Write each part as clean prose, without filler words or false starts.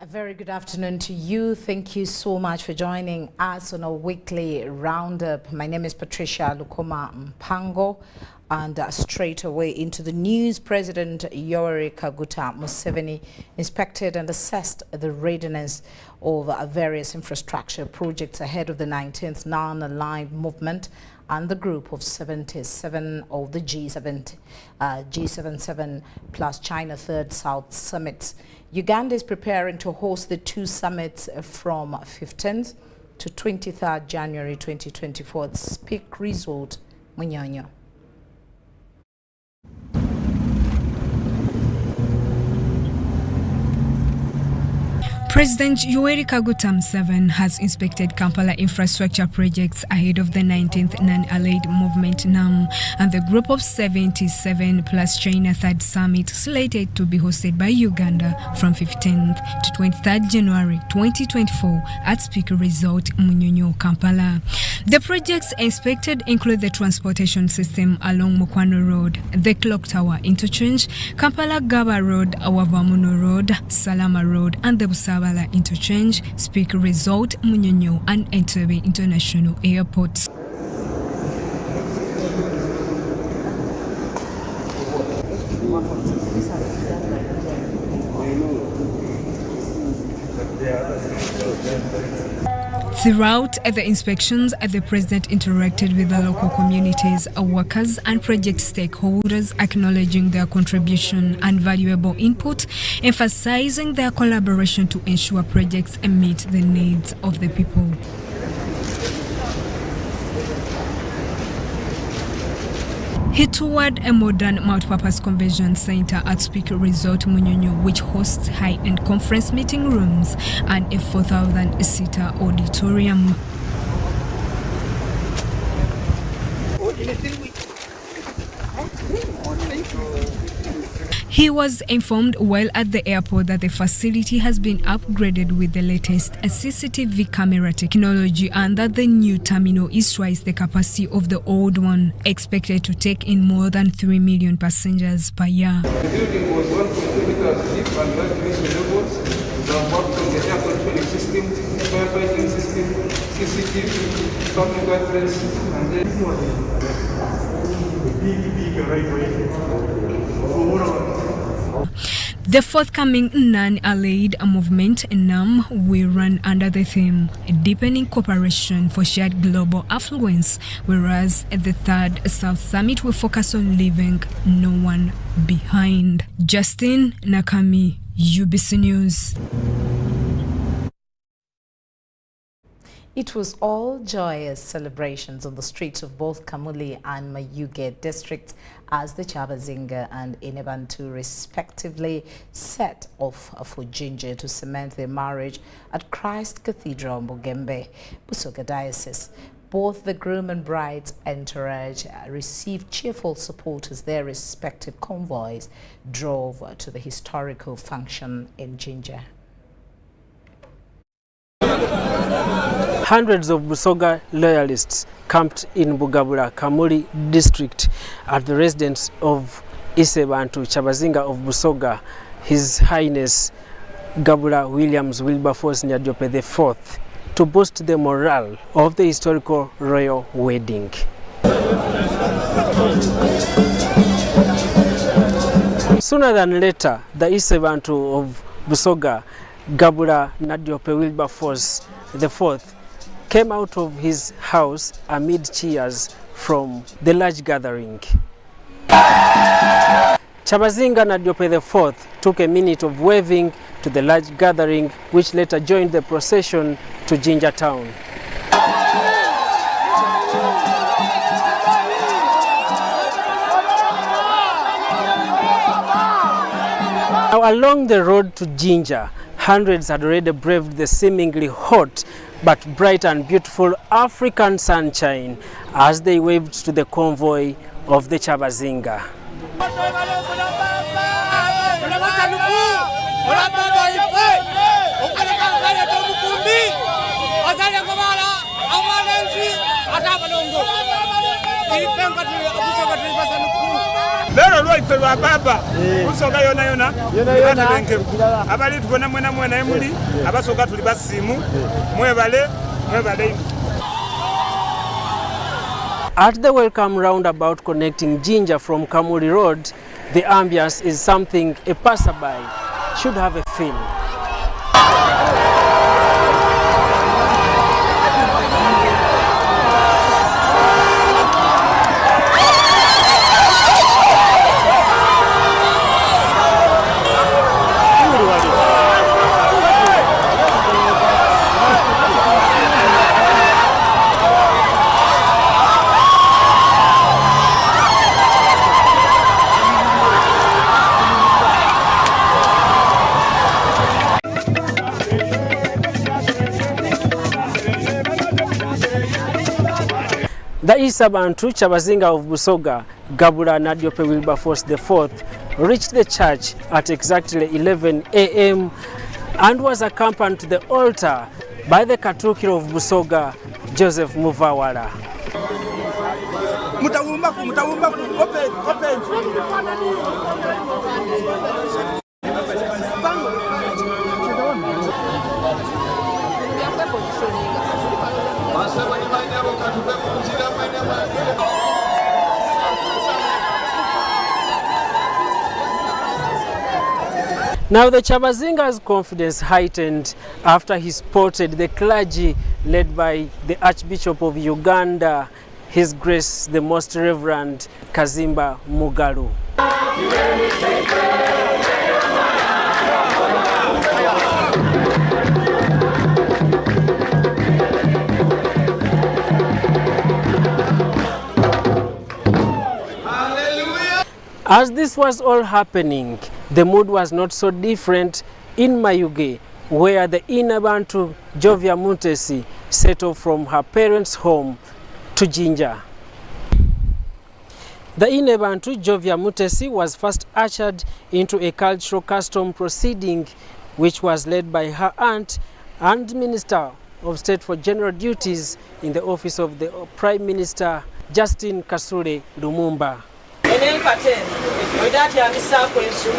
A very good afternoon to you. Thank you so much for joining us on our weekly roundup. My name is Patricia Lukoma Mpango, and straight away into the news. President Yoweri Kaguta Museveni inspected and assessed the readiness of various infrastructure projects ahead of the 19th non-aligned movement and the group of 77 of the G77 plus China Third South Summits. Uganda is preparing to host the two summits from 15th to 23rd January 2024 at Speak Resort, Munyonyo. President Yoweri Kaguta Museveni has inspected Kampala infrastructure projects ahead of the 19th non-allied movement NAM and the group of 77 plus China Third Summit slated to be hosted by Uganda from 15th to 23rd January 2024 at Speaker Resort, Munyonyo, Kampala. The projects inspected include the transportation system along Mukwano Road, the Clock Tower Interchange, Kampala-Gaba Road, Wavamuno Road, Salama Road and the Busabala Interchange, Speaker Resort, Munyonyo and Entebbe International Airports. Throughout the inspections, the President interacted with the local communities, workers and project stakeholders, acknowledging their contribution and valuable input, emphasizing their collaboration to ensure projects meet the needs of the people. He toured a modern multipurpose convention center at Speaker Resort Munyonyo, which hosts high-end conference meeting rooms and a 4,000-seater auditorium. He was informed while at the airport that the facility has been upgraded with the latest CCTV camera technology and that the new terminal is twice the capacity of the old one, expected to take in more than 3 million passengers per year. The building was 1.2 meters deep and that reached levels. We have worked on the air conditioning system, firefighting system, CCTV, public address, and then this was a big right. The forthcoming non-allied movement NAM will run under the theme Deepening Cooperation for Shared Global Affluence, whereas the Third South Summit will focus on leaving no one behind. Justin Nakami, UBC News. It was all joyous celebrations on the streets of both Kamuli and Mayuge districts as the Chabazinga and Inebantu respectively set off for Jinja to cement their marriage at Christ Cathedral, Mugembe, Busoga Diocese. Both the groom and bride's entourage received cheerful support as their respective convoys drove to the historical function in Jinja. Hundreds of Busoga loyalists camped in Bugabula, Kamuli district at the residence of Isebantu Chabazinga of Busoga, His Highness Gabula Williams Wilberforce Nyadiope IV, to boost the morale of the historical royal wedding. Sooner than later, the Isebantu of Busoga, Gabula Nyadiope Wilberforce IV, came out of his house amid cheers from the large gathering. Chabazinga Nyadiope IV took a minute of waving to the large gathering, which later joined the procession to Jinja town. Now, along the road to Jinja, hundreds had already braved the seemingly hot but bright and beautiful African sunshine as they waved to the convoy of the Chabazinga. Lero lwaife lwa baba Busoga yona yona abali tubona mwena emuli abasoga tuli basimu mwebale. At the welcome roundabout connecting Jinja from Kamuli Road, the ambience is something a passerby should have a feel. The Isabantu Kyabazinga of Busoga, Gabula Nadiope Wilberforce IV, reached the church at exactly 11 a.m. and was accompanied to the altar by the Katukiro of Busoga, Joseph Muvawala. Now the Kyabazinga's confidence heightened after he spotted the clergy led by the Archbishop of Uganda, His Grace the Most Reverend Kazimba Mugalu. As this was all happening, the mood was not so different in Mayuge, where the Inabantu Jovia Mutesi set off from her parents' home to Jinja. The Inabantu Jovia Mutesi was first ushered into a cultural custom proceeding which was led by her aunt and Minister of State for General Duties in the office of the Prime Minister, Justin Kasule Lumumba. Wedati amisako ensu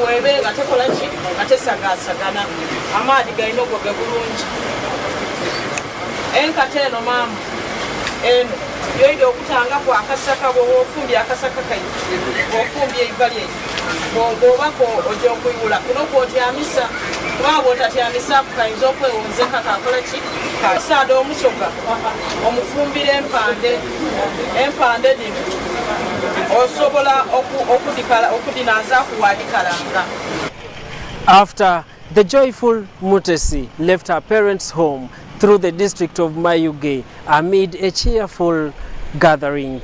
webe gatekola ki gatesagasagana amadi gainogo gebulungi enkateno mama eno yoido okutanga kwa akasaka bo ofumbi akasaka kai ofumbi eibali bo bako ojo kuibula kuno kwoti amisa wabo tati amisa kainzo kwewonzeka kakola ki kasado omusoga omufumbire empande dino. After the joyful Mutesi left her parents' home through the district of Mayuge amid a cheerful gathering.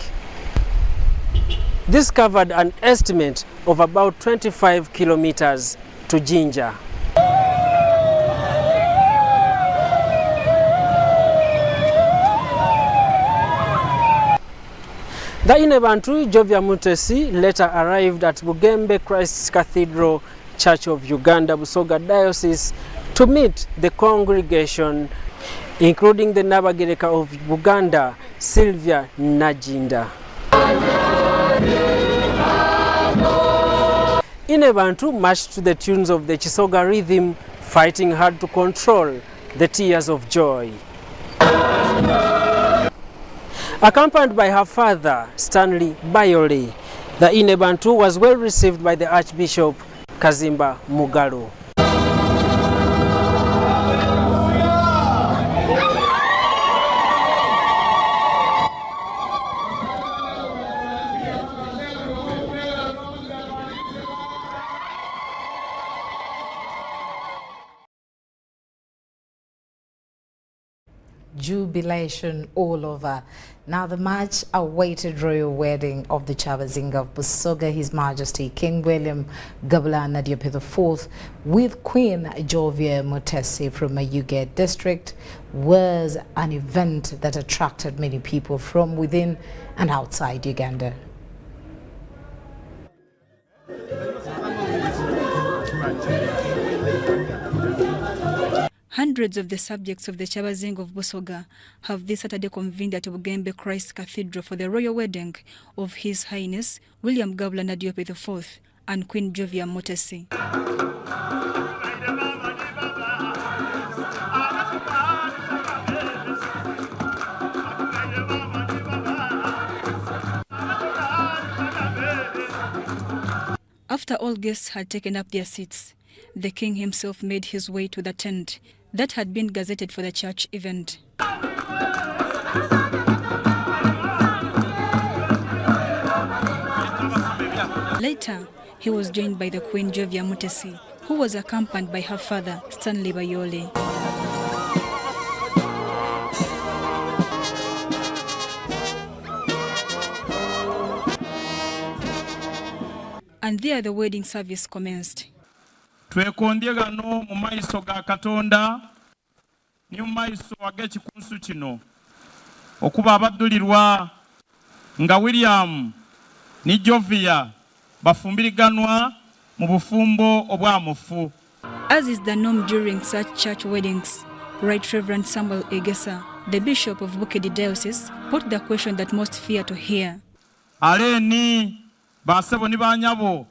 This covered an estimate of about 25 kilometers to Jinja. The Inabantu Jovia Mutesi later arrived at Bugembe Christ's Cathedral Church of Uganda, Busoga Diocese, to meet the congregation, including the Nabagereka of Buganda, Sylvia Najinda. Inabantu marched to the tunes of the Chisoga rhythm, fighting hard to control the tears of joy. Accompanied by her father, Stanley Bayole, the Inabantu was well received by the Archbishop Kazimba Mugalu. Jubilation all over. Now the much awaited royal wedding of the Kyabazinga of Busoga, His Majesty King William Gabula Nadiope IV with Queen Jovia Mutesi from Mayuge district was an event that attracted many people from within and outside Uganda. Hundreds of the subjects of the Cyabazinga of Busoga have this Saturday convened at Bugembe Christ Cathedral for the royal wedding of His Highness William Gabula Nadiope IV and Queen Jovia Mutesi. After all guests had taken up their seats, the king himself made his way to the tent that had been gazetted for the church event. Later, he was joined by the Queen Jovia Mutesi, who was accompanied by her father, Stanley Bayole. And there the wedding service commenced. Twekondye gano mu maiso ga Katonda ni mu maiso ag'ekikunsu kino okuba abaddulirwa nga William ni Jovia bafumbiriganwa mu bufumbo obwamufu. As is the norm during such church weddings, Right Reverend Samuel Egesa, the Bishop of Bukedi Diocese, put the question that most fear to hear. Aleni basebo ni banyabo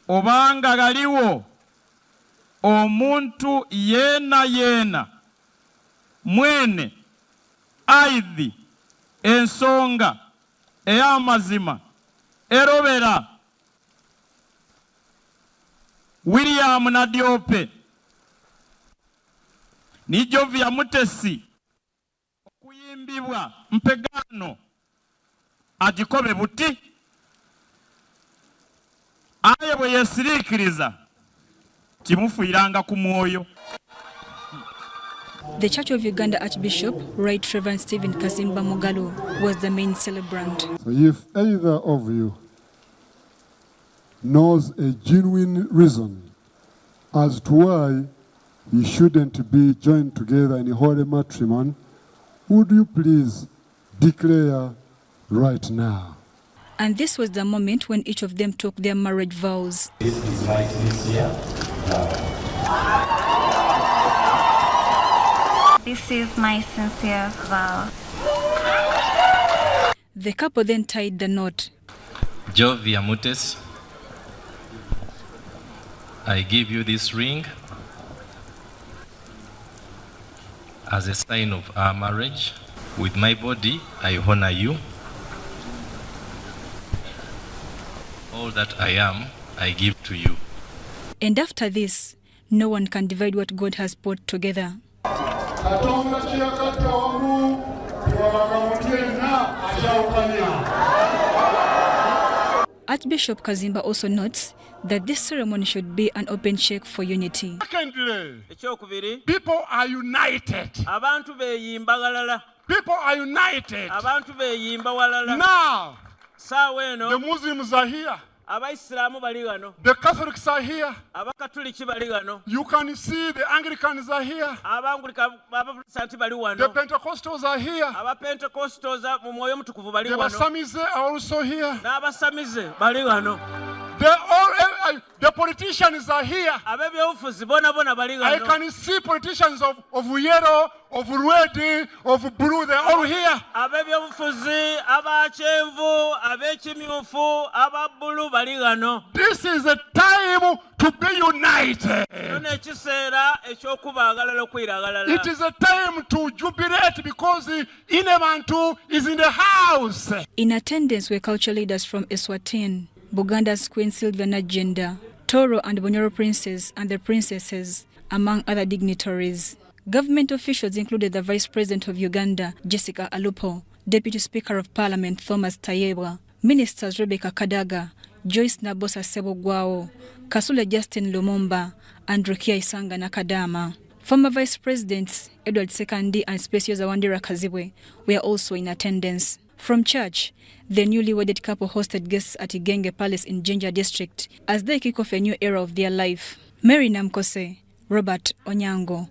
obanga galiwo omuntu yena mwene aidhi ensonga ey'amazima erobera William Nadiope ni Jovia Mutesi okuyimbibwa mpegano agikobe buti aye bwe yesirikiriza kimufuiranga ku mwoyo. The Church of Uganda Archbishop, Right Reverend Stephen Kazimba Mogalo, was the main celebrant. So if either of you knows a genuine reason as to why you shouldn't be joined together in holy matrimony, would you please declare right now? And this was the moment when each of them took their marriage vows. This is right this year. This is my sincere vow. The couple then tied the knot. Jovia Mutesi, I give you this ring as a sign of our marriage. With my body, I honor you. All that I am, I give to you. And after this, no one can divide what God has put together. Archbishop Kazimba also notes that this ceremony should be an open check for unity. Secondly, people are united. People are united. Now, the Muslims are here. The Catholics are here. You can see the Anglicans are here. The Pentecostals are here. The Basamize are also here. The politicians are here. I can see politicians of yellow, of red, of blue, they're all here. This is a time to be united. It is a time to jubilate because Inebantu is in the house. In attendance were cultural leaders from Eswatini, Buganda's Queen Sylvia Najenda, Toro and Bunyoro princes and the princesses, among other dignitaries. Government officials included the Vice President of Uganda, Jessica Alupo, Deputy Speaker of Parliament, Thomas Tayebwa, Ministers Rebecca Kadaga, Joyce Nabosa Sebogwao, Kasule Justin Lumumba, and Rukia Isanga Nakadama. Former Vice Presidents Edward Sekandi and Specioza Wandera Kazibwe were also in attendance. From church, the newly wedded couple hosted guests at Igenge Palace in Jinja District as they kick off a new era of their life. Mary Namkose, Robert Onyango.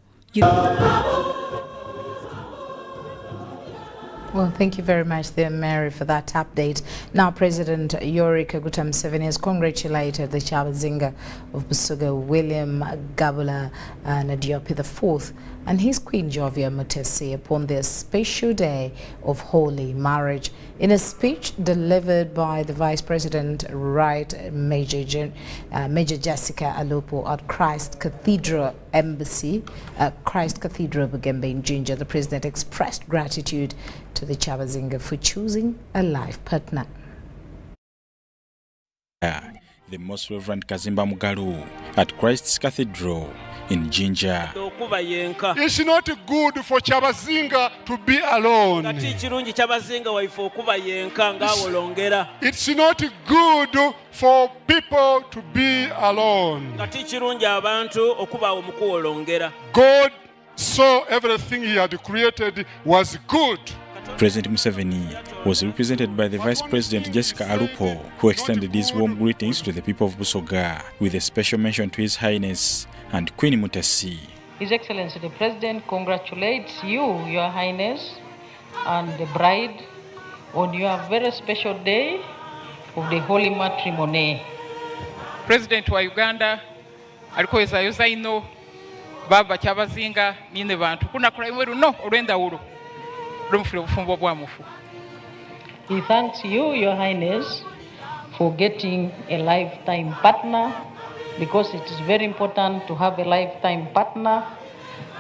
Well, thank you very much there, Mary, for that update. Now, President Yoweri Kaguta Museveni has congratulated the Chabazinga of Busoga, William Gabula Nadiopi IV, and his Queen Jovia Mutesi upon their special day of holy marriage. In a speech delivered by the Vice President, Right Major Jessica Alupo at Christ Cathedral Embassy, Christ Cathedral Bugembe in Jinja, the President expressed gratitude to the Chabazinga for choosing a life partner. The Most Reverend Kazimba Mugalu at Christ's Cathedral in Jinja. It's not good for Chabazinga to be alone. It's not good for people to be alone. God saw everything he had created was good. President Museveni was represented by the Vice President Jessica Alupo, who extended his warm greetings to the people of Busoga, with a special mention to His Highness and Queen Mutesi. His Excellency the President congratulates you, Your Highness, and the bride on your very special day of the holy matrimony. President wa Uganda alikoza yozaino baba Chabazinga nine bantu kuna kula no olwenda ulo lumfule bufumbo bwa mufu. He thanks you, Your Highness, for getting a lifetime partner, because it is very important to have a lifetime partner,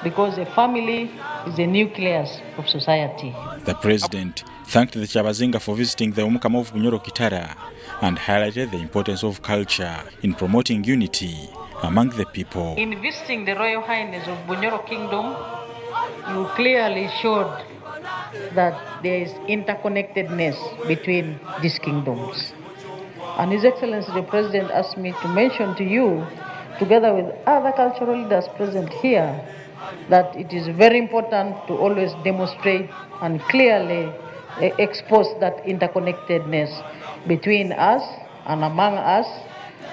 because a family is the nucleus of society. The President thanked the Chabazinga for visiting the Umukama of Bunyoro Kitara and highlighted the importance of culture in promoting unity among the people. In visiting the Royal Highness of Bunyoro Kingdom, you clearly showed that there is interconnectedness between these kingdoms. And His Excellency the President asked me to mention to you, together with other cultural leaders present here, that it is very important to always demonstrate and clearly expose that interconnectedness between us and among us,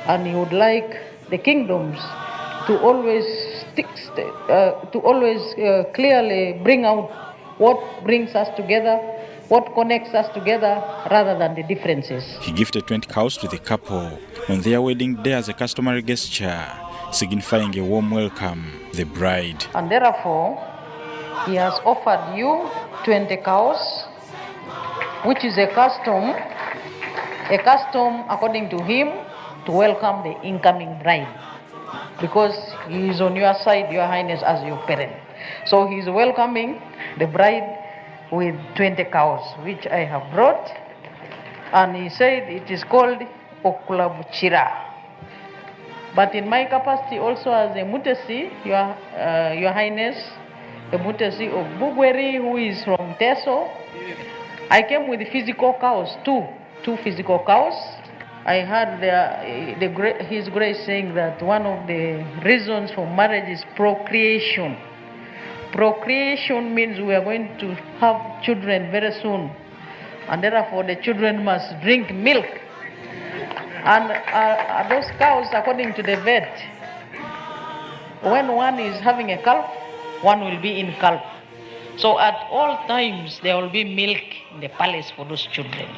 and he would like the kingdoms to always clearly bring out what brings us together, what connects us together, rather than the differences. He gifted 20 cows to the couple on their wedding day as a customary gesture, signifying a warm welcome to the bride. And therefore, he has offered you 20 cows, which is a custom according to him, to welcome the incoming bride, because he is on your side, Your Highness, as your parent. So he is welcoming the bride with 20 cows, which I have brought, and he said it is called Okulabuchira. But in my capacity also as a Mutesi, Your Highness, the Mutesi of Bugweri, who is from Teso, I came with physical cows, two physical cows. I heard His Grace saying that one of the reasons for marriage is procreation. Procreation means we are going to have children very soon, and therefore the children must drink milk. And those cows, according to the vet, when one is having a calf, one will be in calf. So at all times there will be milk in the palace for those children.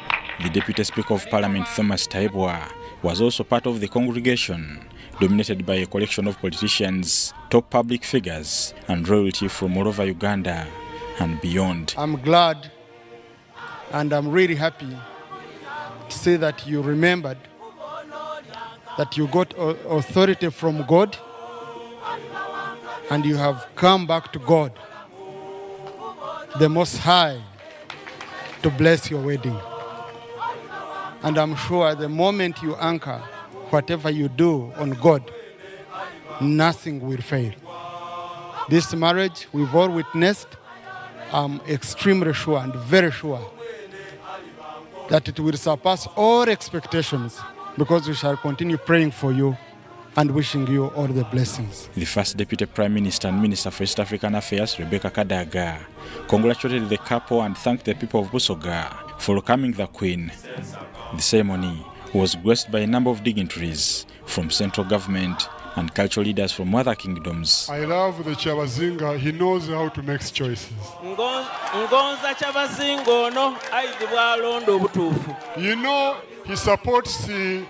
The Deputy Speaker of Parliament, Thomas Taibwa, was also part of the congregation, dominated by a collection of politicians, top public figures, and royalty from all over Uganda and beyond. I'm glad and I'm really happy to say that you remembered that you got authority from God and you have come back to God, the Most High, to bless your wedding. And I'm sure the moment you anchor whatever you do on God, nothing will fail. This marriage we've all witnessed, I'm extremely sure and very sure that it will surpass all expectations, because we shall continue praying for you and wishing you all the blessings. The first Deputy Prime Minister and Minister for East African Affairs, Rebecca Kadaga, congratulated the couple and thanked the people of Busoga for welcoming the Queen. The ceremony was graced by a number of dignitaries from central government, and cultural leaders from other kingdoms. I love the Kyabazinga. He knows how to make choices. You know, he supports the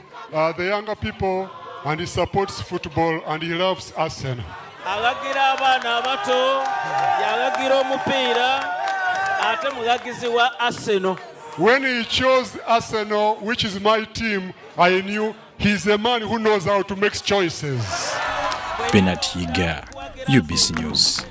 younger people, and he supports football, and he loves Arsenal. When he chose Arsenal, which is my team, I knew he's a man who knows how to make choices. Bernard Higa, UBC News.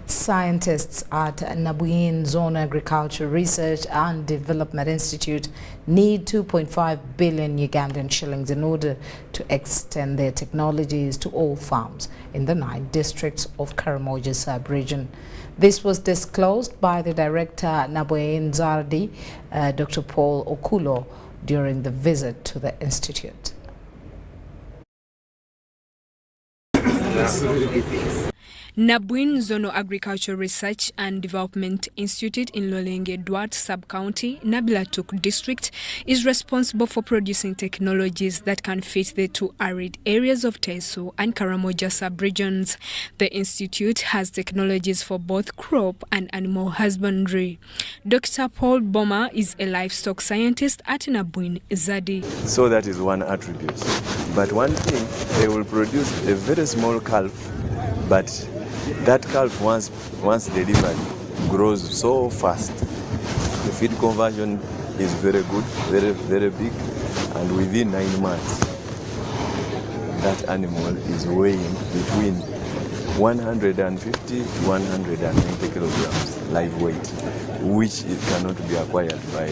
Scientists at Nabuin Zone Agriculture Research and Development Institute need 2.5 billion Ugandan shillings in order to extend their technologies to all farms in the 9 districts of Karamoja sub-region. This was disclosed by the director Nabuin Zardi, Dr. Paul Okulo, during the visit to the institute. Nabuin Zono Agriculture Research and Development Institute in Lolenge Duat Sub-County, Nabilatuk District, is responsible for producing technologies that can fit the 2 arid areas of Teso and Karamoja sub-regions. The institute has technologies for both crop and animal husbandry. Dr. Paul Boma is a livestock scientist at Nabuin Zadi. So that is one attribute. But one thing, they will produce a very small calf, but that calf once delivered grows so fast. The feed conversion is very good, very big, and within 9 months that animal is weighing between 150 to 190 kilograms live weight, which it cannot be acquired by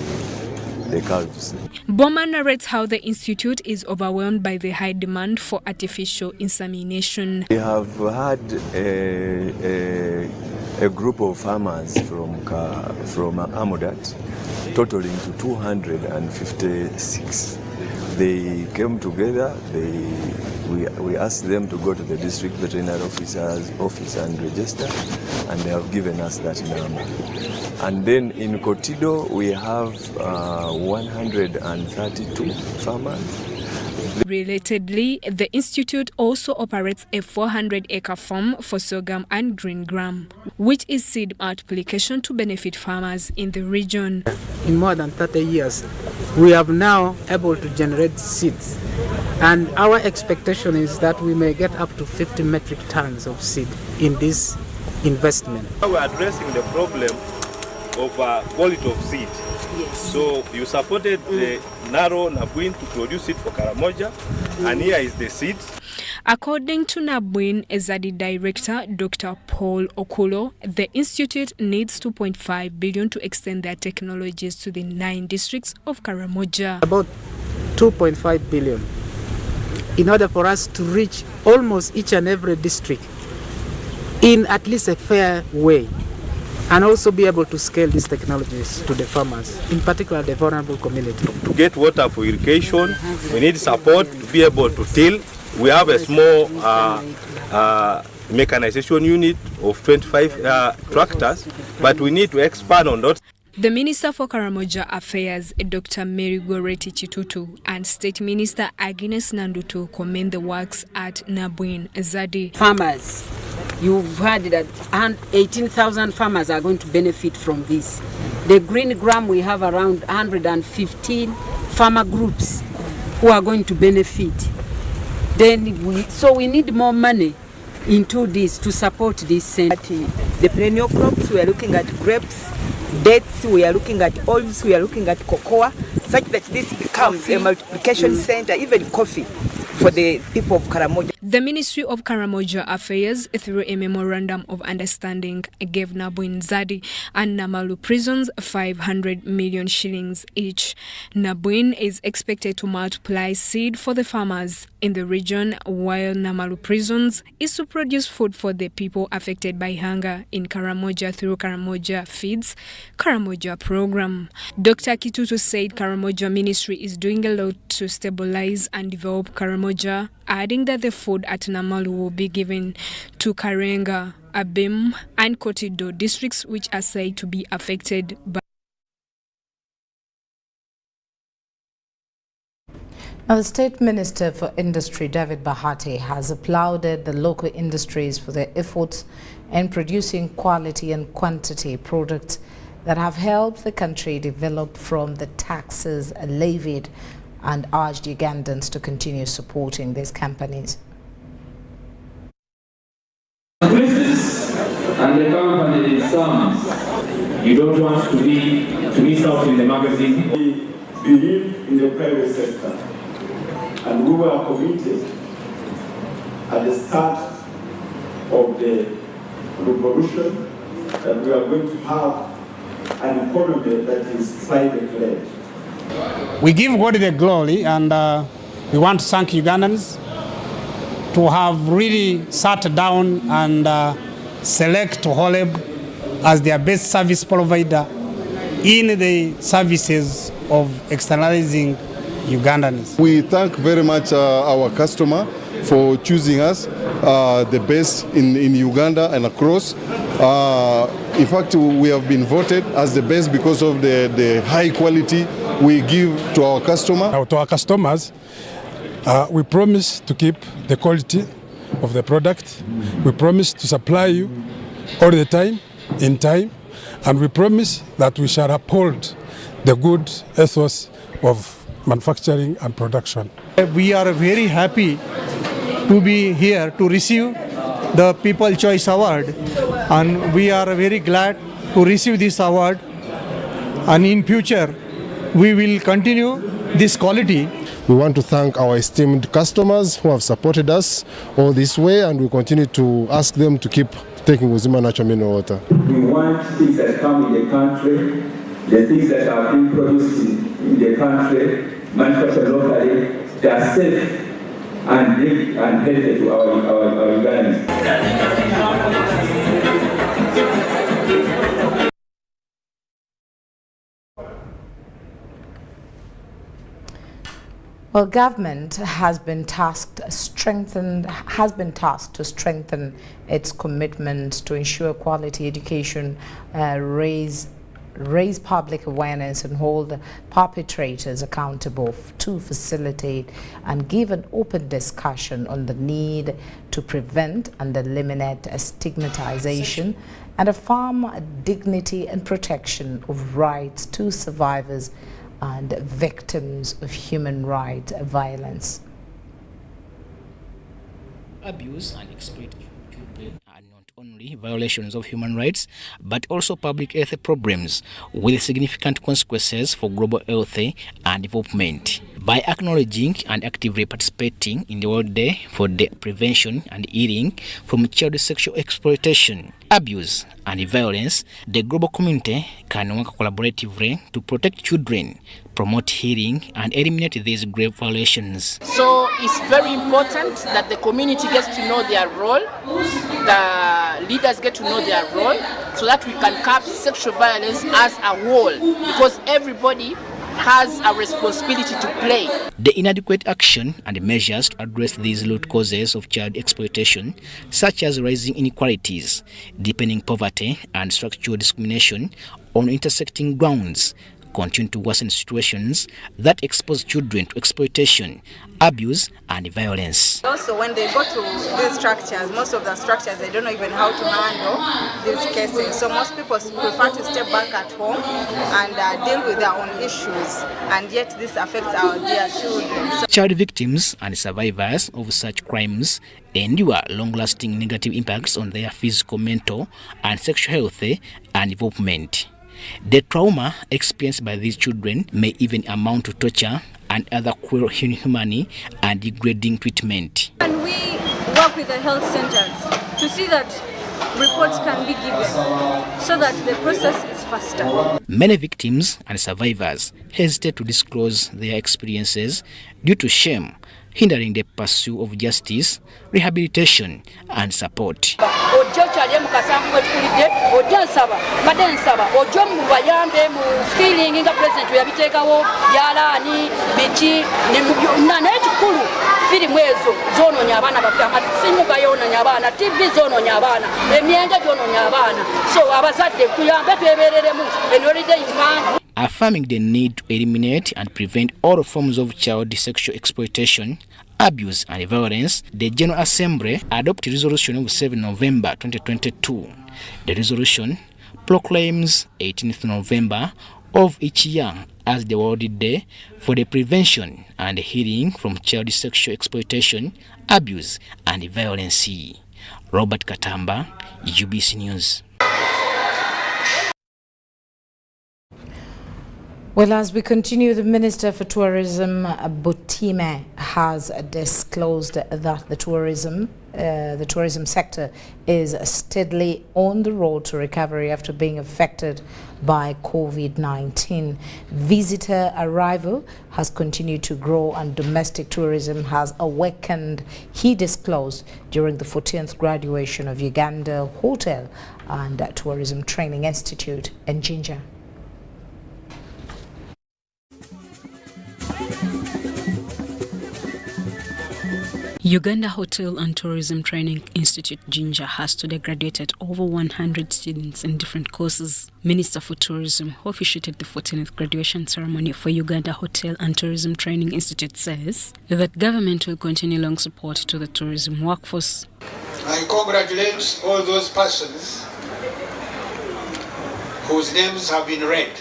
the calves. Boma narrates how the institute is overwhelmed by the high demand for artificial insemination. We have had a group of farmers from Amudat, totaling to 256. They came together. We asked them to go to the district veterinary officer's office and register, and they have given us that number. And then in Kotido, we have 132 farmers. Relatedly, the institute also operates a 400-acre farm for sorghum and green gram, which is seed multiplication to benefit farmers in the region. In more than 30 years, we are now able to generate seeds, and our expectation is that we may get up to 50 metric tons of seed in this investment. We are addressing the problem of quality of seed. Yes. So you supported the narrow Nabuin to produce it for Karamoja, and here is the seed. According to Nabuin Ezadi director Dr. Paul Okulo, the institute needs 2.5 billion to extend their technologies to the 9 districts of Karamoja. About 2.5 billion in order for us to reach almost each and every district in at least a fair way, and also be able to scale these technologies to the farmers, in particular the vulnerable community. To get water for irrigation, we need support to be able to till. We have a small mechanization unit of 25 tractors, but we need to expand on that. The Minister for Karamoja Affairs, Dr. Mary Goreti Chitutu, and State Minister Agnes Nandutu commend the works at Nabuin Zadi. Farmers, you've heard that 18,000 farmers are going to benefit from this. The green gram, we have around 115 farmer groups who are going to benefit. Then we need more money into this to support this center. The perennial crops, we are looking at grapes, dates, we are looking at olives, we are looking at cocoa, such that this becomes a multiplication center, even coffee, for the people of Karamoja. The Ministry of Karamoja Affairs, through a memorandum of understanding, gave Nabuin Zadi and Namalu prisons 500 million shillings each. Nabuin is expected to multiply seed for the farmers in the region, while Namalu prisons is to produce food for the people affected by hunger in Karamoja through Karamoja Feeds Karamoja program. Dr. Kitutu said Karamoja Ministry is doing a lot to stabilize and develop Karamoja, adding that the food at Namalu will be given to Karenga, Abim, and Kotido districts, which are said to be affected by Now, the State Minister for Industry, David Bahati, has applauded the local industries for their efforts in producing quality and quantity products that have helped the country develop from the taxes levied, and urged Ugandans to continue supporting these companies. Business and the company sums. You don't want to miss out in the magazine. We believe in the private sector, and we were committed at the start of the revolution that we are going to have an economy that is private-led. We give God the glory, and we want to thank Ugandans to have really sat down and select Holeb as their best service provider in the services of externalizing Ugandans. We thank very much our customer for choosing us the best in Uganda and across. In fact, we have been voted as the best because of the high quality we give to our customer. Now, to our customers, we promise to keep the quality of the product. We promise to supply you all the time, in time, and we promise that we shall uphold the good ethos of manufacturing and production. We are very happy to be here to receive the People Choice Award, and we are very glad to receive this award, and in future we will continue this quality. We want to thank our esteemed customers who have supported us all this way, and we continue to ask them to keep taking Uzima natural mineral water. We want things that come in the country, the things that are being produced in the country, manufactured locally, they are safe and healthy to our Ugandans. Well, government has been tasked to strengthen its commitment to ensure quality education, raise public awareness, and hold perpetrators accountable to facilitate and give an open discussion on the need to prevent and eliminate stigmatization and affirm dignity and protection of rights to survivors and victims of human rights violence. Abuse and exploitation of children are not only violations of human rights, but also public health problems with significant consequences for global health and development. By acknowledging and actively participating in the World Day for the prevention and healing from child sexual exploitation, abuse and violence, the global community can work collaboratively to protect children, promote healing, and eliminate these grave violations. So it's very important that the community gets to know their role, the leaders get to know their role, so that we can curb sexual violence as a whole, because everybody has a responsibility to play. The inadequate action and measures to address these root causes of child exploitation, such as rising inequalities, deepening poverty, and structural discrimination on intersecting grounds, continue to worsen situations that expose children to exploitation, abuse, and violence. Also, when they go to these structures, most of the structures, they don't know even how to handle these cases. So most people prefer to step back at home and deal with their own issues, and yet this affects our dear children. So child victims and survivors of such crimes endure long-lasting negative impacts on their physical, mental, and sexual health and development. The trauma experienced by these children may even amount to torture and other cruel, inhumane, and degrading treatment. And we work with the health centers to see that reports can be given so that the process is faster. Many victims and survivors hesitate to disclose their experiences due to shame, hindering the pursuit of justice, rehabilitation, and support. affirming the need to eliminate and prevent all forms of child sexual exploitation, abuse and violence. The General Assembly adopted resolution of 7 November 2022. The resolution proclaims 18th November of each year as the World Day for the prevention and healing from child sexual exploitation, abuse and violence. Robert Katamba, UBC News. Well, as we continue, the Minister for Tourism, Butime, has disclosed that the tourism sector is steadily on the road to recovery after being affected by COVID-19. Visitor arrival has continued to grow and domestic tourism has awakened, he disclosed during the 14th graduation of Uganda Hotel and Tourism Training Institute in Jinja. Uganda Hotel and Tourism Training Institute Jinja has today graduated over 100 students in different courses. Minister for Tourism, who officiated the 14th graduation ceremony for Uganda Hotel and Tourism Training Institute, says that government will continue long support to the tourism workforce. I congratulate all those persons whose names have been read.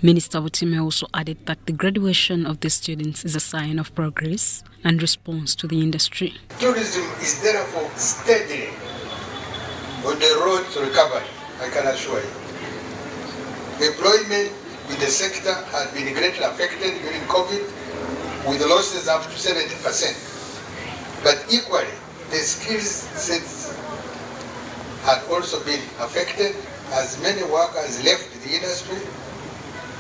Minister Butime also added that the graduation of the students is a sign of progress and response to the industry. Tourism is therefore steadily on the road to recovery, I can assure you. Employment in the sector has been greatly affected during COVID, with losses up to 70%. But equally, the skills sets had also been affected as many workers left the industry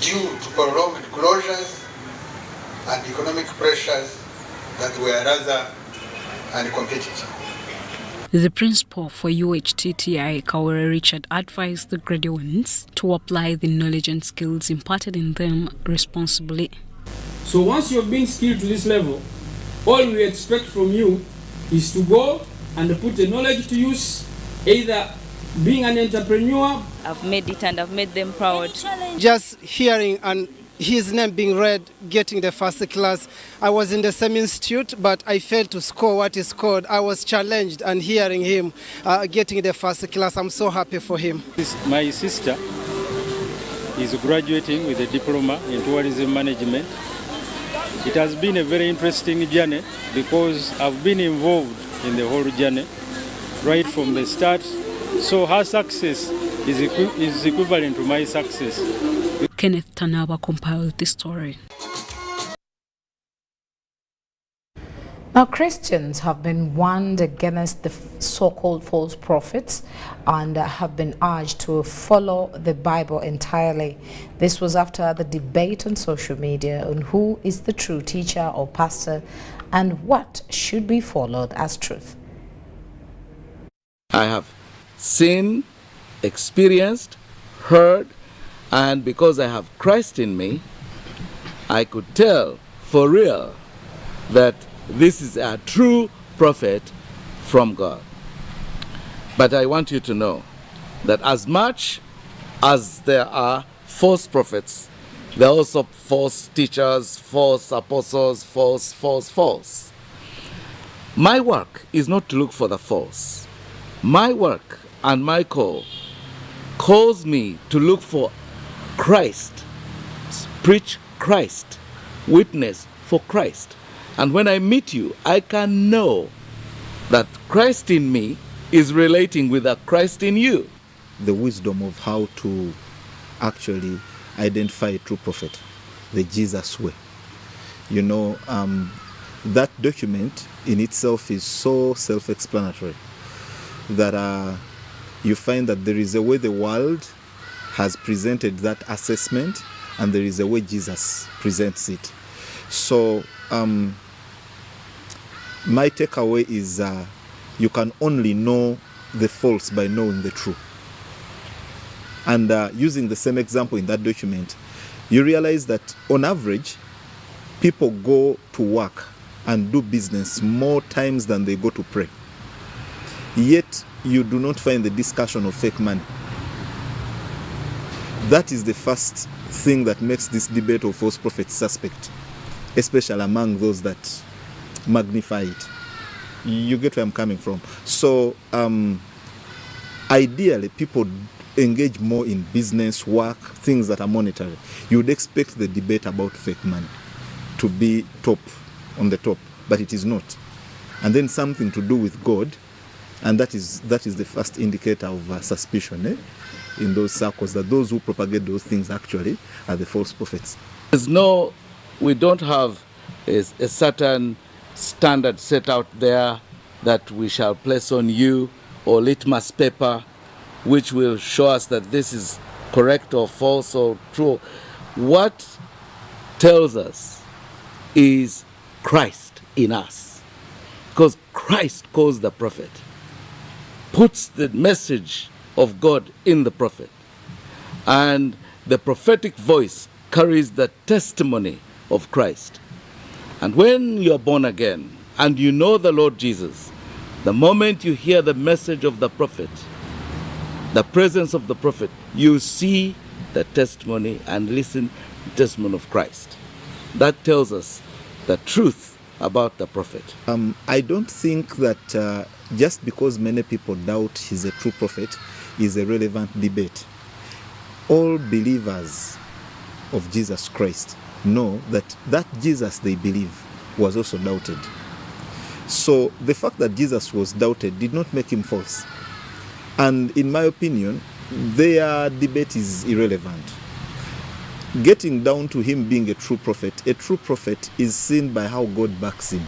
due to prolonged closures and economic pressures that were rather uncompetitive. The principal for UHTTI, Kawere Richard, advised the graduates to apply the knowledge and skills imparted in them responsibly. So once you've been skilled to this level, all we expect from you is to go and put the knowledge to use, either being an entrepreneur. I've made it and I've made them proud. Just hearing and his name being read, getting the first class. I was in the same institute, but I failed to score what he scored. I was challenged, and hearing him getting the first class, I'm so happy for him. My sister is graduating with a diploma in tourism management. It has been a very interesting journey because I've been involved in the whole journey right from the start. So her success is equivalent to my success. Kenneth Tanaba compiled this story. Now, Christians have been warned against the so-called false prophets and have been urged to follow the Bible entirely. This was after the debate on social media on who is the true teacher or pastor and what should be followed as truth. I have seen, experienced, heard, and because I have Christ in me, I could tell for real that this is a true prophet from God. But I want you to know that as much as there are false prophets, there are also false teachers, false apostles, false. My work is not to look for the false. My work and my call calls me to look for Christ, preach Christ, witness for Christ. And when I meet you, I can know that Christ in me is relating with a Christ in you. The wisdom of how to actually identify a true prophet, the Jesus way. You know, that document in itself is so self-explanatory that you find that there is a way the world has presented that assessment and there is a way Jesus presents it. So my takeaway is you can only know the false by knowing the true. And using the same example in that document, you realize that on average, people go to work and do business more times than they go to pray. Yet, you do not find the discussion of fake money. That is the first thing that makes this debate of false prophets suspect, especially among those that magnify it. You get where I'm coming from. So ideally, people engage more in business, work, things that are monetary. You would expect the debate about fake money to be on the top, but it is not. And then something to do with God, and that is the first indicator of suspicion in those circles, that those who propagate those things actually are the false prophets. We don't have a certain standard set out there that we shall place on you, or litmus paper which will show us that this is correct or false or true. What tells us is Christ in us, because Christ calls the prophet, puts the message of God in the prophet, and the prophetic voice carries the testimony of Christ. And when you're born again and you know the Lord Jesus, the moment you hear the message of the prophet, the presence of the prophet, you see the testimony and listen to the testimony of Christ. That tells us the truth about the prophet. I don't think that just because many people doubt he's a true prophet is a relevant debate. All believers of Jesus Christ know that Jesus they believe was also doubted. So the fact that Jesus was doubted did not make him false. And in my opinion, their debate is irrelevant. Getting down to him being a true prophet is seen by how God backs him.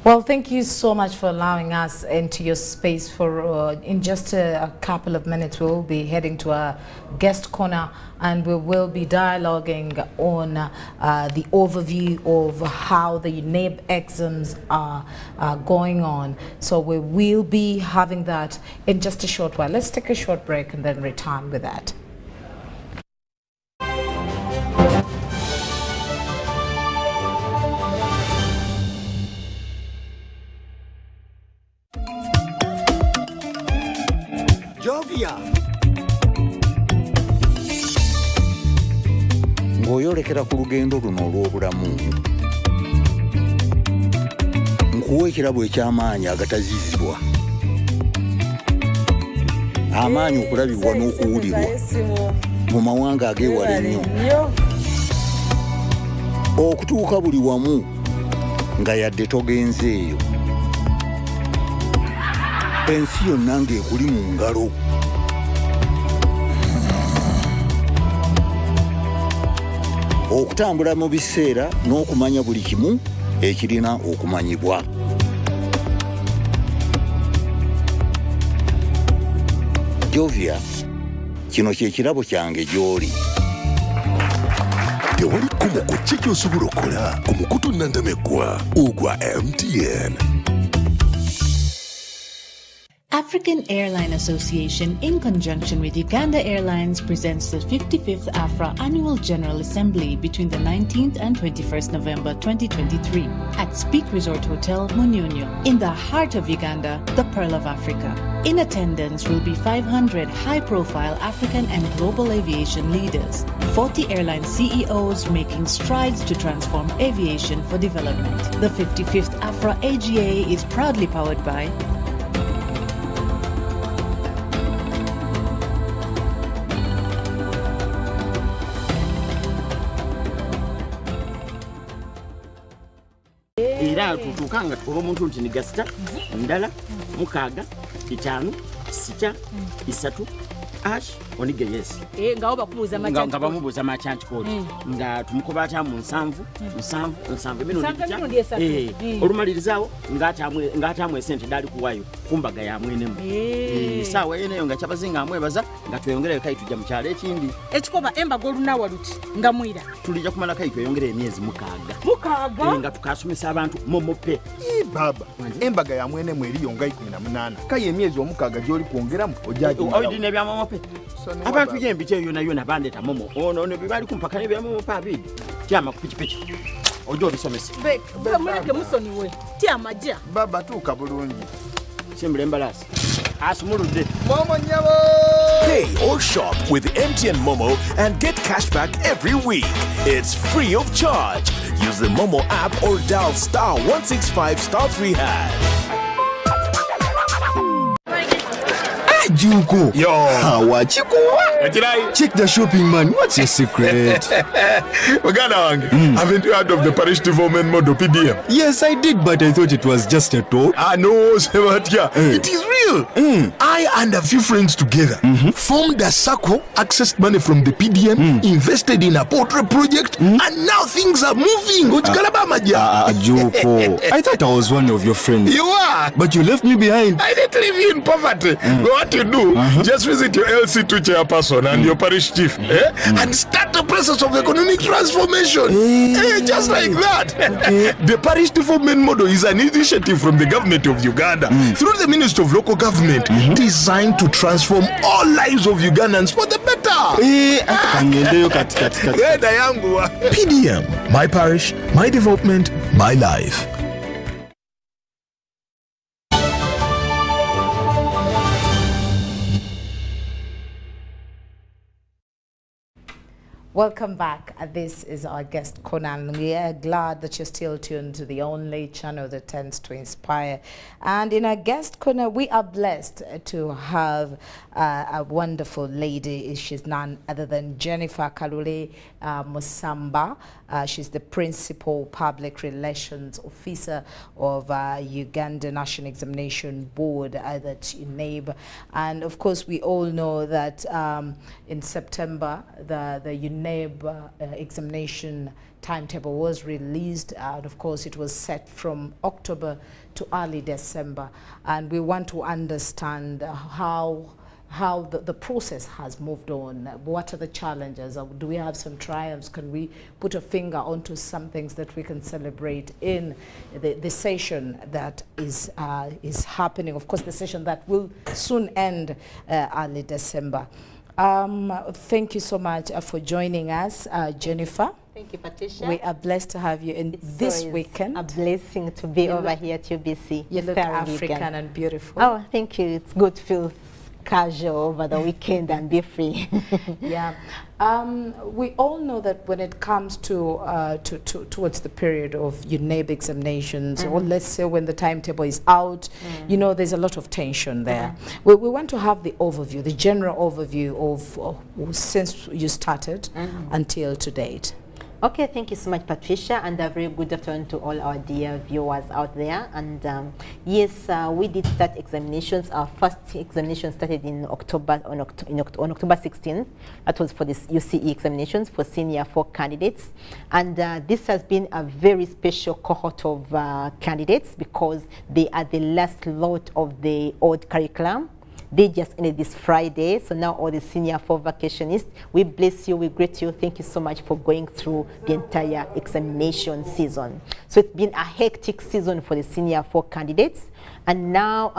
Well, thank you so much for allowing us into your space. In just a couple of minutes, we will be heading to our guest corner, and we will be dialoguing on the overview of how the NAB exams are going on. So we will be having that in just a short while. Let's take a short break and then return with that. Ng'oyolekera ku lugendo luno olw'obulamu, nkuwa ekirabo eky'amaanyi agatazizibwa, amaanyi okulabibwa n'okuwulirwa mu mawanga ag'ewala ennyo, okutuuka buli wamu nga yadde togenzeeyo, ensi yonna ng'ekuli mu ngalo. Okutambula mu biseera n'okumanya buli kimu ekirina okumanyibwa. Jovia, kino kye kirabo kyange gy'oli. Tewali kkubo ku ki ky'osobola okukola ku mukutu nnandameggwa ogwa MTN. African Airline Association, in conjunction with Uganda Airlines, presents the 55th AFRA Annual General Assembly between the 19th and 21st November 2023 at Speak Resort Hotel, Munyonyo, in the heart of Uganda, the Pearl of Africa. In attendance will be 500 high-profile African and global aviation leaders, 40 airline CEOs making strides to transform aviation for development. The 55th AFRA AGA is proudly powered by era tutukanga olw'omuntu nti nigasita ndala mukaaga itaano sita isatu ash onige yes ngawo bakubuuza machanti nga bamubuuza machanti code nga tumukoba atamu nsanvu bino olumalirizawo ng'atamu esente dali kuwayo kumbaga ya mwenemu saawa eneyo nga kyabazinga amwebaza nga tweyongere kai tujja mu kyalo ekindi ekikoba embaga olunawa luti nga mwira tulija kumala kai tweyongere emyezi mukaaga nga tukasomesa abantu momope baba embaga ya mwenemu eriyo nga 18 kai emyezi omukaaga gyoli kwongeramu ojaji oyidine bya momope abantu yembite yona bandeta momo ono ne bibali kumpaka ne bya momo pabidi tyama kupikipiki ojo bisomese muleke musoni we tyama ja baba tuka bulungi Simbulembalas. Asmulude. Momo nyabo. Pay or shop with MTN Momo and get cash back every week. It's free of charge. Use the Momo app or dial *165*3#. Juko. Yo. Wachiko. Check the shopping, man. What's your secret? Haven't you heard of the parish development model PDM? Yes, I did, but I thought it was just a talk. No, Sebatia. It is real. I and a few friends together formed a circle, accessed money from the PDM, invested in a portrait project, and now things are moving. Juko. I thought I was one of your friends. You are. But you left me behind. I didn't leave you in poverty. What you do, just visit your LC2 chairperson and your parish chief and start the process of economic transformation. Just like that. The parish development model is an initiative from the government of Uganda through the Ministry of Local Government designed to transform all lives of Ugandans for the better. PDM, my parish, my development, my life. Welcome back. This is our guest Conan. We are glad that you're still tuned to the only channel that tends to inspire. And in our guest corner, we are blessed to have a wonderful lady. She's none other than Jennifer Kalule Musamba. She's the Principal Public Relations Officer of Uganda National Examination Board, that UNEB. And of course, we all know that in September, the UNEB examination timetable was released, and of course it was set from October to early December, and we want to understand how the process has moved on. What are the challenges? Do we have some triumphs? Can we put a finger onto some things that we can celebrate in the session that is happening? Of course, the session that will soon end early December. Thank you so much for joining us, Jennifer. Thank you, Patricia. We are blessed to have you in this weekend. A blessing to be over here at UBC. You look African and beautiful. Oh, thank you. It's good to feel casual over the weekend and be free. Yeah. We all know that when it comes to towards the period of UNEB examinations, or let's say when the timetable is out, you know, there's a lot of tension there. We want to have the overview, the general overview of since you started until to date. Okay, thank you so much, Patricia, and a very good afternoon to all our dear viewers out there. And yes, we did start examinations. Our first examination started in October, on October 16th. That was for the UCE examinations for senior 4 candidates. And this has been a very special cohort of candidates because they are the last lot of the old curriculum. They just ended this Friday, so now all the senior 4 vacationists, we bless you, we greet you. Thank you so much for going through the entire examination season. So it's been a hectic season for the senior 4 candidates, and now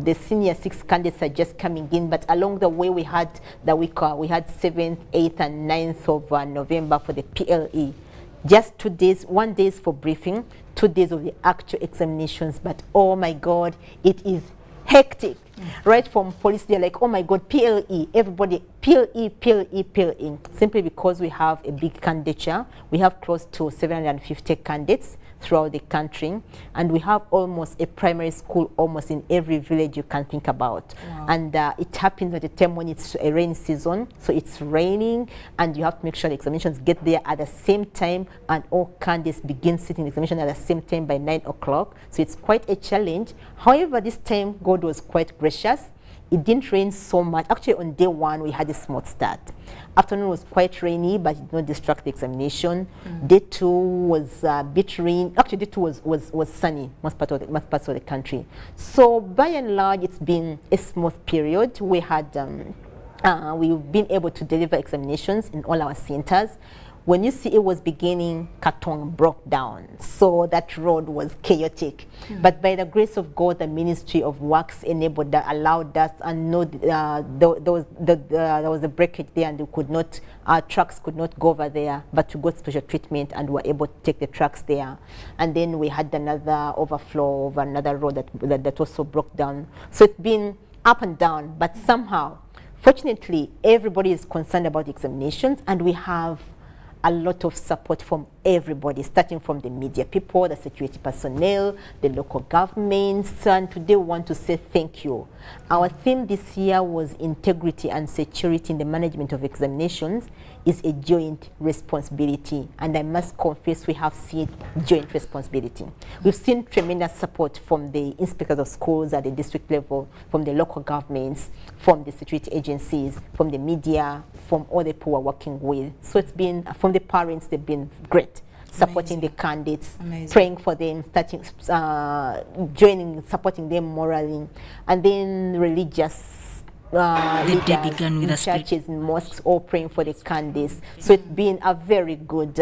the senior 6 candidates are just coming in. But along the way, we had the week, we had 7th, 8th, and 9th of November for the PLE. Just 2 days, 1 day for briefing, 2 days of the actual examinations. But oh my God, it is hectic. Right from police, they're like, oh my God, PLE, everybody, PLE, PLE, PLE. Simply because we have a big candidature. We have close to 750 candidates throughout the country, and we have almost a primary school almost in every village you can think about. Wow. And it happens at a time when it's a rain season, so it's raining, and you have to make sure the examinations get there at the same time, and all candidates begin sitting examination at the same time by 9 o'clock. So it's quite a challenge. However, this time God was quite gracious. It didn't rain so much. Actually, on day 1, we had a small start. Afternoon was quite rainy, but it did not distract the examination. Day 2 was a bit rain. Actually, day 2 was sunny, most parts of the country. So by and large, it's been a smooth period. We had we've been able to deliver examinations in all our centers. When you see it was beginning, Katong broke down. So that road was chaotic. But by the grace of God, the Ministry of Works enabled that, allowed us, and no, there was a breakage there, and we could not, our trucks could not go over there, but we got special treatment and were able to take the trucks there. And then we had another overflow of another road that also broke down. So it's been up and down, but somehow, fortunately, everybody is concerned about examinations, and we have a lot of support from everybody, starting from the media people, the security personnel, the local governments, and today we want to say thank you. Our theme this year was integrity and security in the management of examinations is a joint responsibility, and I must confess we have seen joint responsibility. We've seen tremendous support from the inspectors of schools at the district level, from the local governments, from the security agencies, from the media, from all the people we're working with. So it's been, from the parents, they've been great, supporting the candidates, praying for them, starting, joining, supporting them morally, and then religious leaders in churches and mosques, all praying for the candidates. So it's been a very good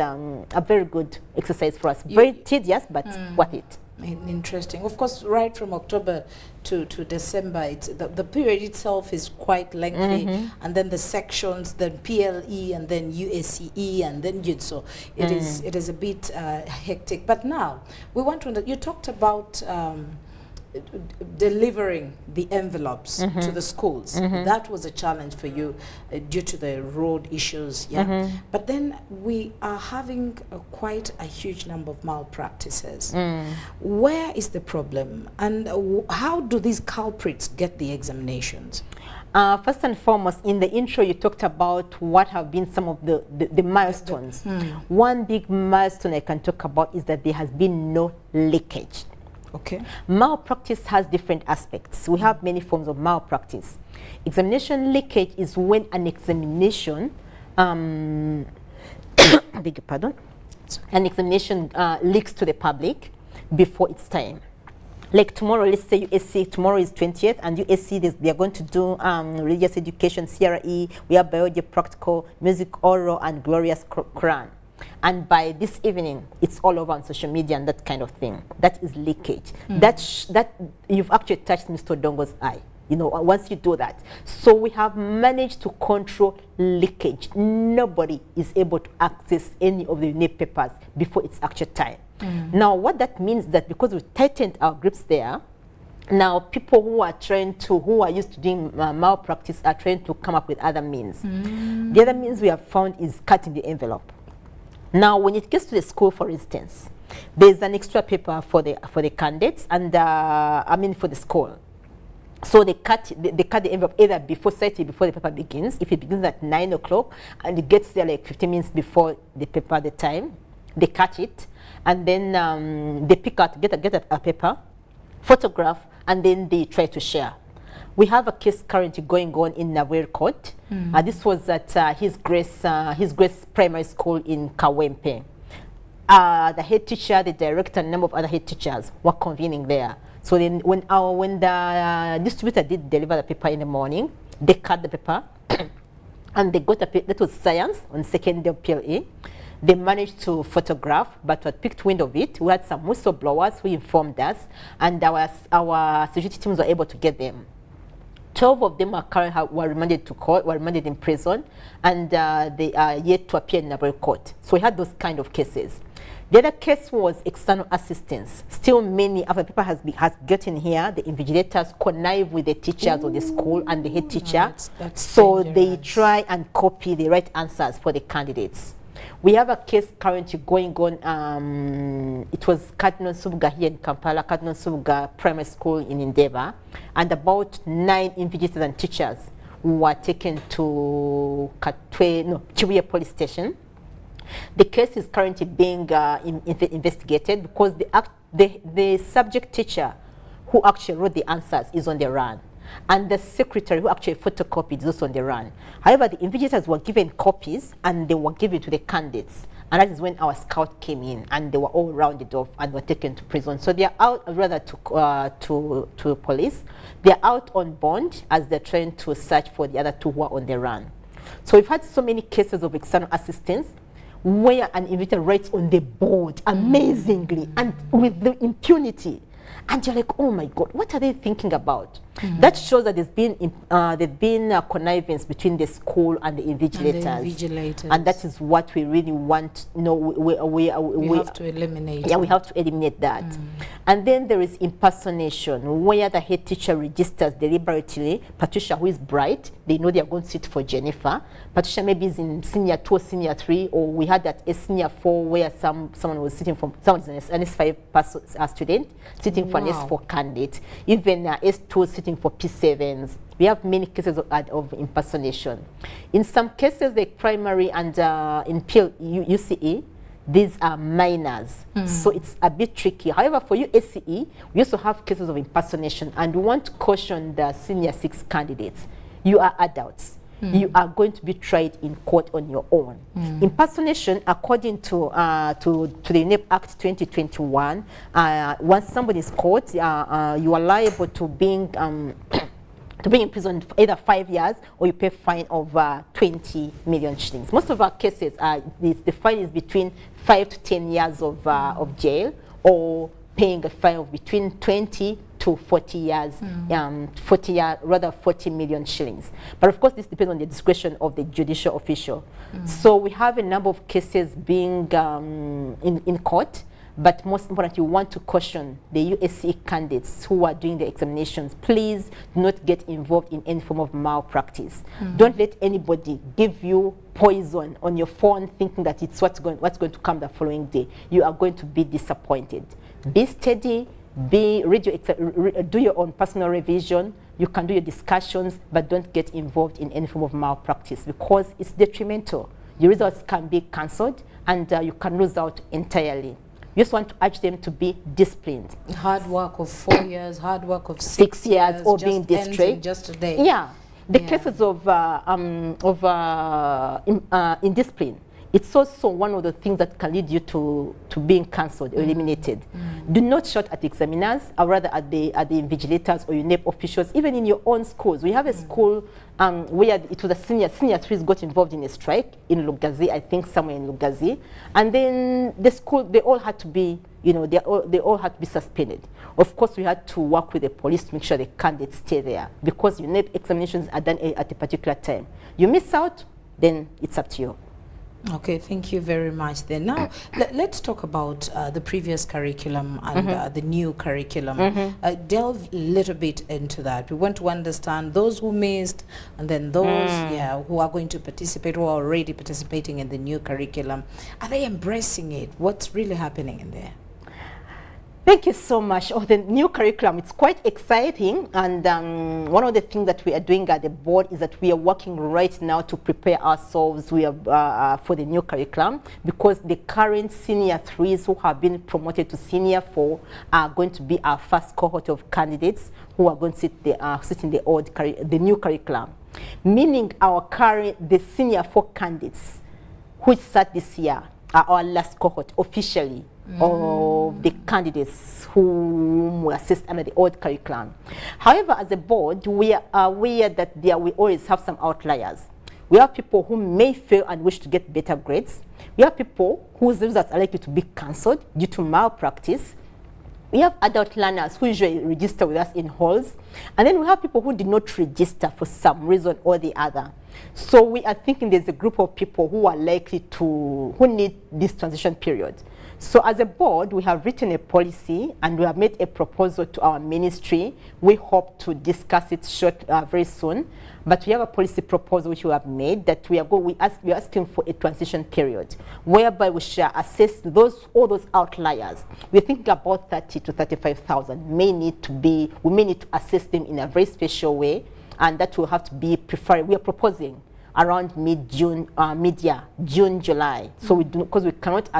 exercise for us. Very tedious, but worth it. Interesting. Of course, right from October to December, it's the period itself is quite lengthy, and then the sections, then PLE, and then USCE, and then UD. So it is a bit hectic. But now we want to. You talked about delivering the envelopes to the schools. That was a challenge for you due to the road issues. But then we are having quite a huge number of malpractices. Where is the problem, and how do these culprits get the examinations? First and foremost, in the intro you talked about what have been some of the milestones. One big milestone I can talk about is that there has been no leakage. Okay. Malpractice has different aspects. We have many forms of malpractice. Examination leakage is when an examination, I beg your pardon, an examination leaks to the public before its time. Like tomorrow, let's say USC, tomorrow is 20th, and USC, they are going to do religious education, CRE, we have biology, practical, music, oral, and glorious Quran. And by this evening, it's all over on social media and that kind of thing. That is leakage. That you've actually touched Mr. Dongo's eye. You know, once you do that. So we have managed to control leakage. Nobody is able to access any of the NEP papers before its actual time. Now, what that means is that because we've tightened our grips there, now people who are used to doing malpractice are trying to come up with other means. The other means we have found is cutting the envelope. Now, when it gets to the school, for instance, there's an extra paper for the candidates and for the school. So they cut the envelope either before the paper begins. If it begins at 9 o'clock and it gets there like 15 minutes before the time, they cut it, and then they get a paper, photograph, and then they try to share. We have a case currently going on in Nawere Court. This was at His Grace Primary School in Kawempe. The head teacher, the director, and a number of other head teachers were convening there. So then when the distributor did deliver the paper in the morning, they cut the paper and they got a paper, that was science on second day of PLA. They managed to photograph, but what picked wind of it, we had some whistleblowers who informed us, and our security teams were able to get them. 12 of them were remanded to court, were remanded in prison, and they are yet to appear in Nawere Court. So we had those kind of cases. The other case was external assistance. Still many other people has gotten here. The invigilators connive with the teachers of the school and the head teacher. So they try and copy the right answers for the candidates. We have a case currently going on. It was Cardinal Subuga here in Kampala, Cardinal Subuga Primary School in Endeavour, and about 9 invigilators and teachers were taken to Chibuye Police Station. The case is currently being investigated because the subject teacher who actually wrote the answers is on the run, and the secretary who actually photocopied is also on the run. However, the invigilators were given copies and they were given to the candidates, and that is when our scout came in and they were all rounded off and were taken to prison. So they are out, rather to police. They are out on bond as they're trying to search for the other 2 who are on the run. So we've had so many cases of external assistance. where an invigilator writes on the board amazingly and with the impunity. And you're like, oh my God, what are they thinking about? That shows that there's been connivance between the school and the invigilators. And that is what we really want. No, we have to eliminate. Yeah, we have to eliminate that. And then there is impersonation, where the head teacher registers deliberately Patricia, who is bright. They know they are going to sit for Jennifer. Patricia maybe is in senior 2 or senior 3, or we had that senior 4 where someone was sitting for, someone is an S5 student sitting for an S4 candidate. Even S2 sitting for P7s. We have many cases of impersonation. In some cases, like primary and in UCE, these are minors, so it's a bit tricky. However, for USCE, we also have cases of impersonation, and we want to caution the senior 6 candidates. You are adults. You are going to be tried in court on your own. Impersonation, according to the UNEP Act 2021, once somebody is caught, you are liable to being imprisoned for either 5 years, or you pay a fine of 20 million shillings. Most of our cases, the fine is between 5 to 10 years of jail, or paying a fine of between 20 to 40 years, 40 million shillings. But of course, this depends on the discretion of the judicial official. So we have a number of cases being in court. But most importantly, we want to caution the USC candidates who are doing the examinations, please do not get involved in any form of malpractice. Don't let anybody give you poison on your phone thinking that it's what's going to come the following day. You are going to be disappointed. Be steady, do your own personal revision. You can do your discussions, but don't get involved in any form of malpractice, because it's detrimental. Your results can be cancelled, and you can lose out entirely. We just want to urge them to be disciplined. Hard work of 4 years, hard work of 6 years, or being district. Just a day. Yeah, the cases of indiscipline. It's also one of the things that can lead you to being cancelled or eliminated. Do not shout at the examiners, or rather at the invigilators or UNEP officials, even in your own schools. We have a school where it was a senior 3s got involved in a strike in Lugazi, I think somewhere in Lugazi. And then the school, they all had to be, they all had to be suspended. Of course, we had to work with the police to make sure the candidates stay there, because UNEP examinations are done at a particular time. You miss out, then it's up to you. Okay, thank you very much. Then now let's talk about the previous curriculum and the new curriculum. Delve a little bit into that. We want to understand those who missed, and then those who are going to participate, who are already participating in the new curriculum. Are they embracing it? What's really happening in there? Thank you so much. Oh, the new curriculum, it's quite exciting. And one of the things that we are doing at the board is that we are working right now to prepare ourselves for the new curriculum, because the current senior 3s who have been promoted to senior 4 are going to be our first cohort of candidates who are going to sit in the new curriculum. Meaning the senior 4 candidates who sat this year are our last cohort officially of the candidates who were assessed under the old curriculum. However, as a board, we are aware that we always have some outliers. We have people who may fail and wish to get better grades. We have people whose results are likely to be cancelled due to malpractice. We have adult learners who usually register with us in halls. And then we have people who did not register for some reason or the other. So we are thinking there's a group of people who are likely who need this transition period. So as a board, we have written a policy and we have made a proposal to our ministry. We hope to discuss it very soon. But we have a policy proposal which we have made that we are asking for a transition period whereby we shall assess all those outliers. We're thinking about 30 to 35,000 we may need to assess them in a very special way, and that will have to be preferred. We are proposing around mid-June, June, July. So because we cannot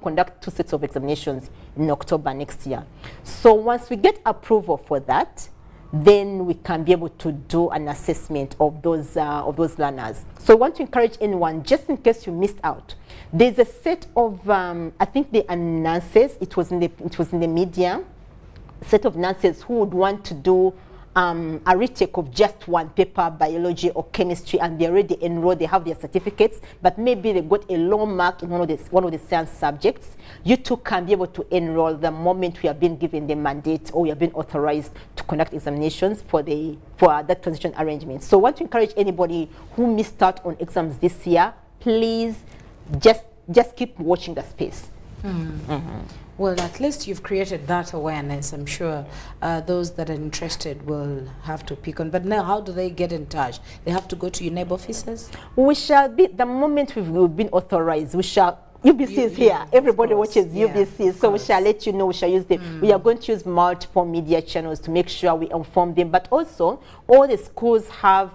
conduct 2 sets of examinations in October next year. So once we get approval for that, then we can be able to do an assessment of those learners. So I want to encourage anyone, just in case you missed out, there's a set of, I think the nurses, it was in the media, set of nurses who would want to do a retake of just one paper, biology or chemistry, and they're already enrolled, they have their certificates, but maybe they got a low mark in one of the science subjects, you too can be able to enroll the moment we have been given the mandate or we have been authorized to conduct examinations for that transition arrangement. So I want to encourage anybody who missed out on exams this year, please just keep watching the space. Well, at least you've created that awareness. I'm sure those that are interested will have to pick on. But now, how do they get in touch? They have to go to your neighbor offices? We shall be, the moment we've been authorized, we shall, UBC is here. Everybody watches UBC, so we shall let you know. We shall use them. We are going to use multiple media channels to make sure we inform them. But also, all the schools have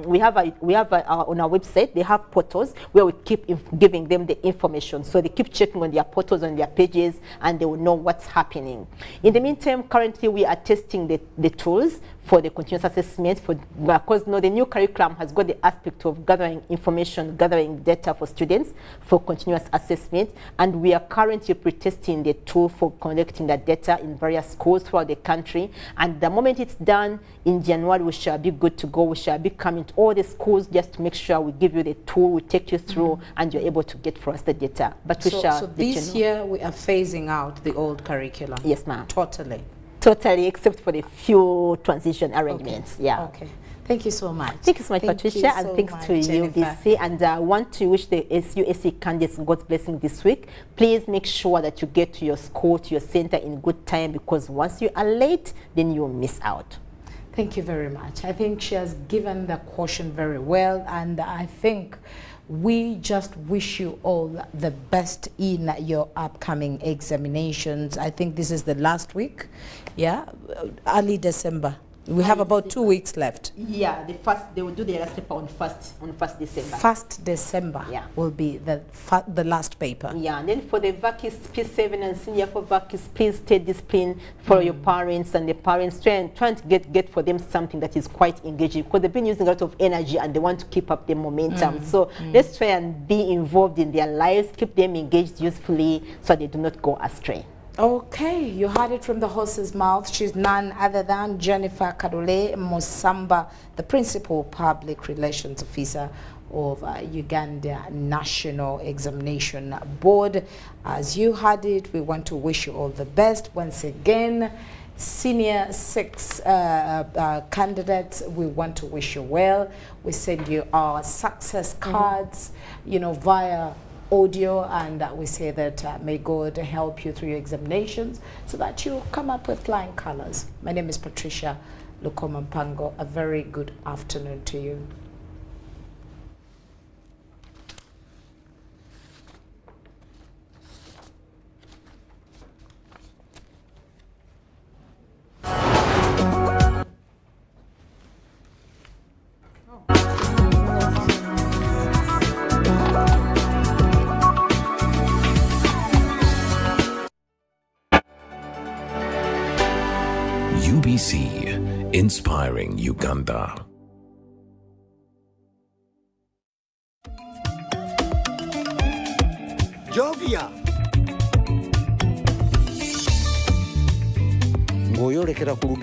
we have on our website. They have portals where we keep giving them the information. So they keep checking on their portals, on their pages, and they will know what's happening. In the meantime, currently we are testing the tools for the continuous assessment, because the new curriculum has got the aspect of gathering information, gathering data for students for continuous assessment, and we are currently pre-testing the tool for collecting the data in various schools throughout the country. And the moment it's done in January, we shall be good to go. We shall be coming to all the schools just to make sure we give you the tool, we take you through, and you're able to get for us the data. But we shall. So this year we are phasing out the old curriculum. Yes, ma'am. Totally. Totally, except for the few transition arrangements. Okay. Yeah. Okay. Thank you so much. Thank you so much, Patricia, and thanks to UBC. And I want to wish the SUSC candidates God's blessing this week. Please make sure that you get to your school, to your center in good time, because once you are late, then you'll miss out. Thank you very much. I think she has given the caution very well, and I think we just wish you all the best in your upcoming examinations. I think this is the last week, early December. We have about 2 weeks left. Yeah, they will do the last paper on 1st December. 1st December will be the last paper. Yeah, and then for the VACIS P7 and senior for VACIS, please stay disciplined for your parents, and the parents trying to get for them something that is quite engaging, because they've been using a lot of energy and they want to keep up the momentum. So let's try and be involved in their lives, keep them engaged usefully so they do not go astray. Okay, you heard it from the horse's mouth. She's none other than Jennifer Kadule Mosamba, the Principal Public Relations Officer of Uganda National Examination Board. As you heard it, we want to wish you all the best. Once again, Senior 6 candidates, we want to wish you well. We send you our success cards, via audio, and we say that may God help you through your examinations so that you come up with flying colors. My name is Patricia Lukoma Mpango. A very good afternoon to you. UBC, inspiring Uganda. Jovia. Ng'oyolekera ku